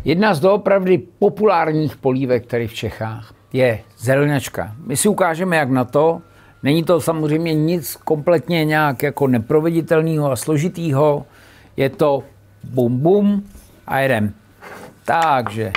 Jedna z doopravdy populárních polívek tady v Čechách je zelňačka. My si ukážeme, jak na to. Není to samozřejmě nic kompletně nějak jako neproveditelného a složitýho. Je to bum bum a jedem. Takže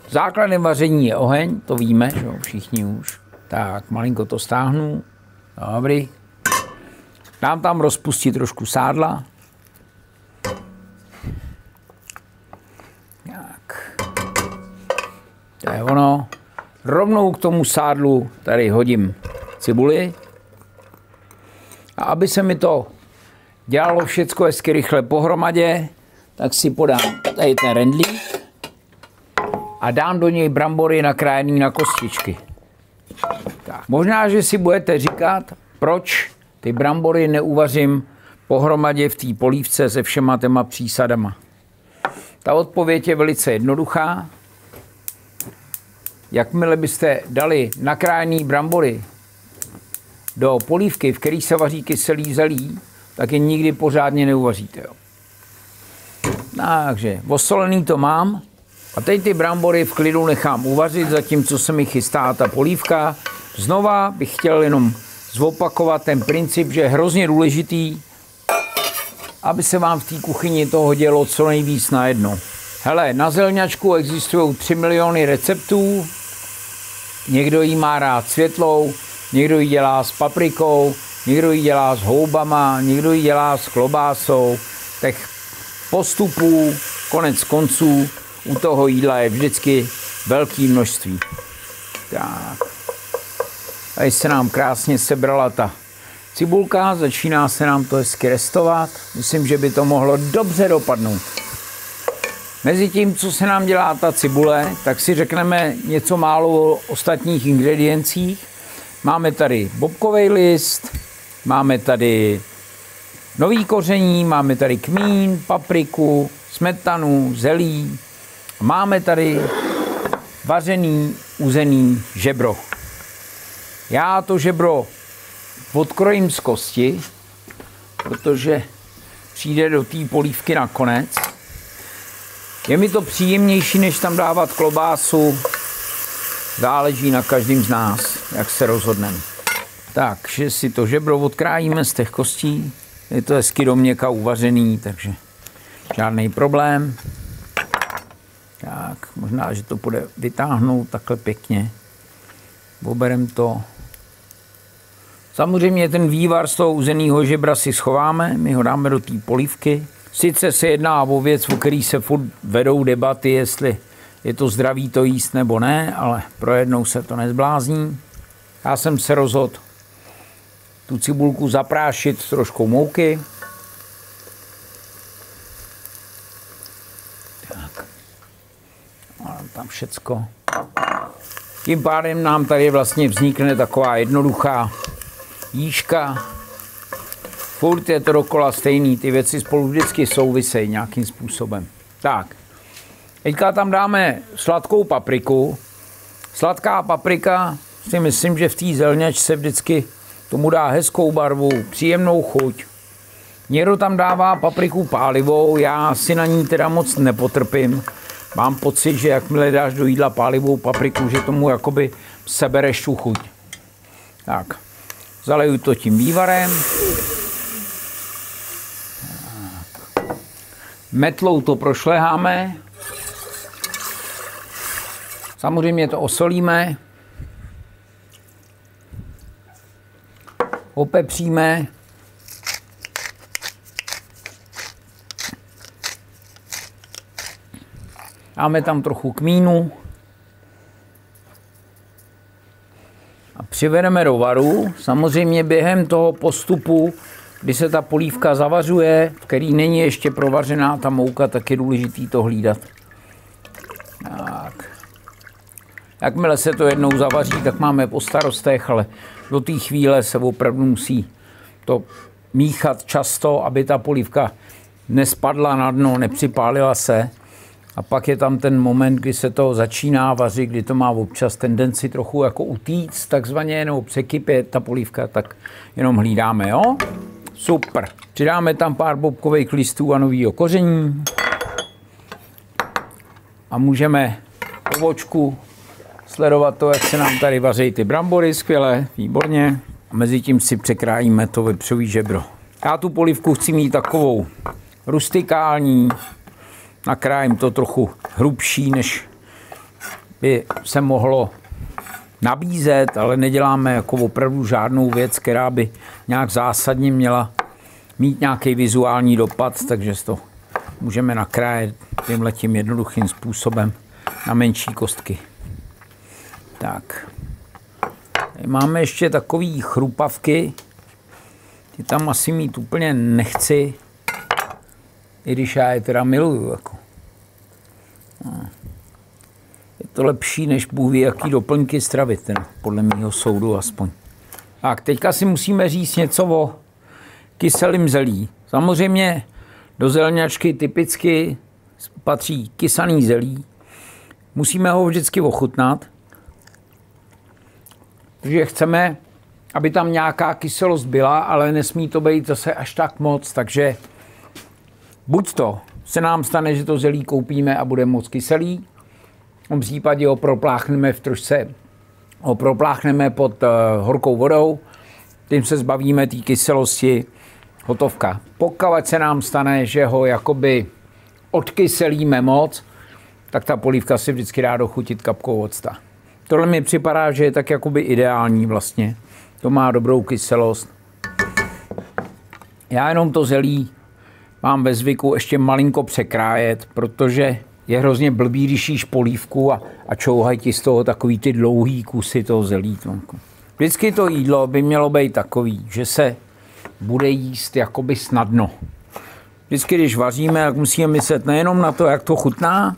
základem vaření je oheň, to víme, že jo, všichni už. Tak, malinko to stáhnu. Dobrý. Dám tam rozpustit trošku sádla. Tak. To je ono. Rovnou k tomu sádlu tady hodím cibuli. A aby se mi to dělalo všecko hezky rychle pohromadě, tak si podám tady ten rendlík a dám do něj brambory nakrájený na kostičky. Tak. Možná, že si budete říkat, proč ty brambory neuvařím pohromadě v té polívce se všema těma přísadama. Ta odpověď je velice jednoduchá. Jakmile byste dali nakrájený brambory do polívky, v které se vaří kyselý zelí, tak je nikdy pořádně neuvaříte. Jo. Takže osolený to mám a teď ty brambory v klidu nechám uvařit, zatímco se mi chystá ta polívka. Znova bych chtěl jenom zopakovat ten princip, že je hrozně důležitý, aby se vám v té kuchyni toho dělo co nejvíc najednou. Hele, na zelňačku existují 3 miliony receptů. Někdo ji má rád světlou, někdo ji dělá s paprikou, někdo ji dělá s houbama, někdo ji dělá s klobásou. Těch postupů, konec konců, u toho jídla je vždycky velké množství. Tak. Tady se nám krásně sebrala ta cibulka, začíná se nám to hezky restovat. Myslím, že by to mohlo dobře dopadnout. Mezi tím, co se nám dělá ta cibule, tak si řekneme něco málo o ostatních ingrediencích. Máme tady bobkovej list, máme tady nový koření, máme tady kmín, papriku, smetanu, zelí. Máme tady vařený, uzený žebro. Já to žebro odkrojím z kosti, protože přijde do té polívky nakonec. Je mi to příjemnější, než tam dávat klobásu. Záleží na každém z nás, jak se rozhodneme. Takže si to žebro odkrájíme z těch kostí. Je to hezky do měka uvařený, takže žádný problém. Tak, možná, že to bude vytáhnout takhle pěkně. Oberem to. Samozřejmě ten vývar z toho uzeného žebra si schováme, my ho dáme do té polívky. Sice se jedná o věc, o který se furt vedou debaty, jestli je to zdravý to jíst nebo ne, ale pro jednou se to nezblázní. Já jsem se rozhodl tu cibulku zaprášit trošku mouky. Tak. Mám tam všecko. Tím pádem nám tady vlastně vznikne taková jednoduchá jížka. Furt je to dokola stejný, ty věci spolu vždycky souvisejí nějakým způsobem. Tak, teďka tam dáme sladkou papriku. Sladká paprika, si myslím, že v té zelňačce vždycky tomu dá hezkou barvu, příjemnou chuť. Někdo tam dává papriku pálivou, já si na ní teda moc nepotrpím. Mám pocit, že jakmile dáš do jídla pálivou papriku, že tomu jakoby sebereš tu chuť. Tak, zaleju to tím vývarem. Metlou to prošleháme. Samozřejmě to osolíme. Opepříme. Dáme tam trochu kmínu. A přivedeme do varu. Samozřejmě během toho postupu, kdy se ta polívka zavařuje, v který není ještě provařená ta mouka, tak je důležitý to hlídat. Tak. Jakmile se to jednou zavaří, tak máme po starostech, ale do té chvíle se opravdu musí to míchat často, aby ta polívka nespadla na dno, nepřipálila se. A pak je tam ten moment, kdy se to začíná vařit, kdy to má občas tendenci trochu jako utíct, takzvaně, nebo překypět ta polívka, tak jenom hlídáme, jo? Super. Přidáme tam pár bobkových listů a novýho koření. A můžeme po vočku sledovat to, jak se nám tady vaří ty brambory, skvěle, výborně. A mezi tím si překrájíme to vepřový žebro. Já tu polívku chci mít takovou rustikální, nakrájím to trochu hrubší, než by se mohlo nabízet, ale neděláme jako opravdu žádnou věc, která by nějak zásadně měla mít nějaký vizuální dopad, takže to můžeme nakrájet tímhletím jednoduchým způsobem na menší kostky. Tak. Tady máme ještě takový chrupavky. Ty tam asi mít úplně nechci, i když já je teda miluju. Jako. Je to lepší než Bůh ví, jaký doplňky stravy, ten, podle mého soudu aspoň. Tak, teďka si musíme říct něco o kyselém zelí. Samozřejmě do zelňačky typicky patří kysaný zelí. Musíme ho vždycky ochutnat, protože chceme, aby tam nějaká kyselost byla, ale nesmí to být zase až tak moc, takže buď to se nám stane, že to zelí koupíme a bude moc kyselý, v případě ho propláchneme v trošce, ho propláchneme pod horkou vodou, tím se zbavíme té kyselosti, hotovka. Pokud se nám stane, že ho jakoby odkyselíme moc, tak ta polívka si vždycky dá dochutit kapkou octa. Tohle mi připadá, že je tak jakoby ideální vlastně. To má dobrou kyselost. Já jenom to zelí mám ve zvyku ještě malinko překrájet, protože je hrozně blbý, když jíš polívku a čouhají ti z toho takový ty dlouhý kusy toho zelí. Vždycky to jídlo by mělo být takový, že se bude jíst jakoby snadno. Vždycky, když vaříme, tak musíme myslet nejenom na to, jak to chutná,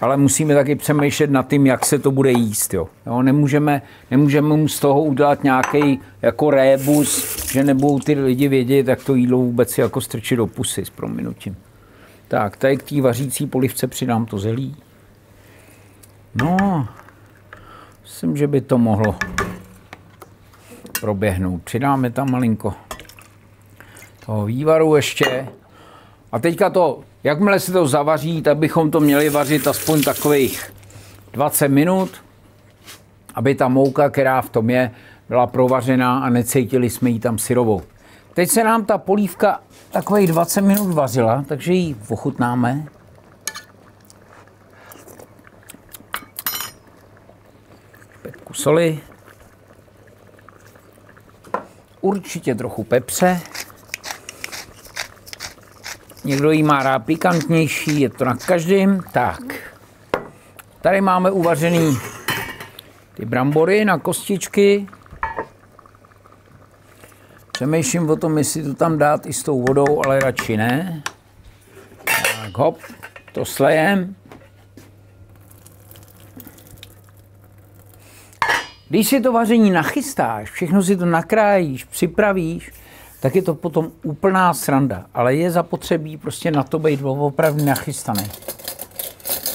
ale musíme taky přemýšlet nad tím, jak se to bude jíst. Jo. Nemůžeme mu z toho udělat nějaký jako rébus, že nebudou ty lidi vědět, jak to jídlo vůbec jako strčit do pusy s prominutím. Tak, tady k té vařící polivce přidám to zelí. No, myslím, že by to mohlo proběhnout. Přidáme tam malinko toho vývaru ještě. A teďka to, jakmile se to zavaří, tak bychom to měli vařit aspoň takových 20 minut, aby ta mouka, která v tom je, byla provařená a necítili jsme ji tam syrovou. Teď se nám ta polívka takových 20 minut vařila, takže ji ochutnáme. Pětku soli. Určitě trochu pepře. Někdo jí má rád pikantnější, je to na každém. Tak, tady máme uvařený ty brambory na kostičky. Přemýšlím o tom, jestli to tam dát i s tou vodou, ale radši ne. Tak hop, to slejem. Když si to vaření nachystáš, všechno si to nakrájíš, připravíš, tak je to potom úplná sranda. Ale je zapotřebí prostě na to být opravdu nachystaný.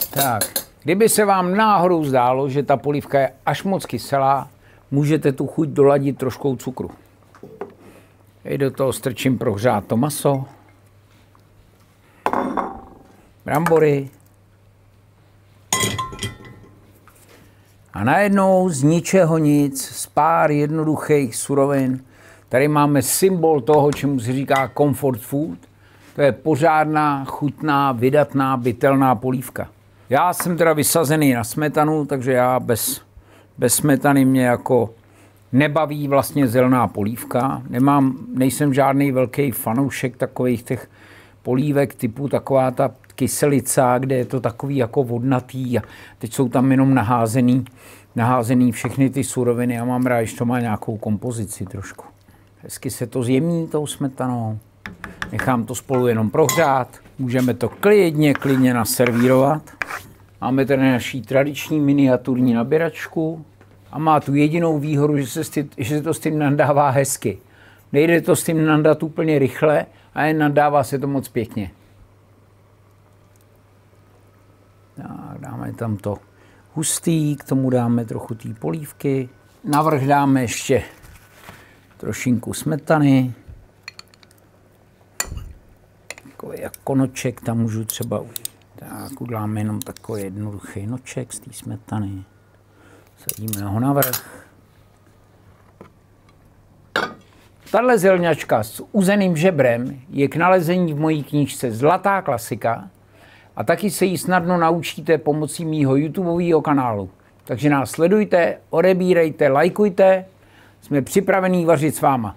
Tak, kdyby se vám náhodou zdálo, že ta polívka je až moc kyselá, můžete tu chuť doladit troškou cukru. Teď do toho strčím prohřát to maso, brambory a najednou z ničeho nic, z pár jednoduchých surovin, tady máme symbol toho, čemu se říká comfort food. To je pořádná, chutná, vydatná, bytelná polívka. Já jsem teda vysazený na smetanu, takže já bez smetany mě jako nebaví vlastně zelená polívka. Nejsem žádný velký fanoušek takových těch polívek typu taková ta kyselica, kde je to takový jako vodnatý a teď jsou tam jenom naházený všechny ty suroviny. Já mám rád, že to má nějakou kompozici trošku. Hezky se to zjemní tou smetanou. Nechám to spolu jenom prohřát. Můžeme to klidně naservírovat. Máme tady naší tradiční miniaturní nabíračku a má tu jedinou výhodu, že se to s tím nadává hezky. Nejde to s tím nadat úplně rychle a jen nadává se to moc pěkně. Tak, dáme tam to hustý, k tomu dáme trochu té polívky. Navrch dáme ještě trošinku smetany. Takový jako noček tam můžu třeba ujít. Tak, uděláme jenom takový jednoduchý noček z té smetany. Sadíme ho na vrch. Tahle zelňačka s uzeným žebrem je k nalezení v mojí knížce Zlatá klasika a taky se ji snadno naučíte pomocí mýho YouTubeového kanálu. Takže nás sledujte, odebírejte, lajkujte, jsme připravení vařit s váma.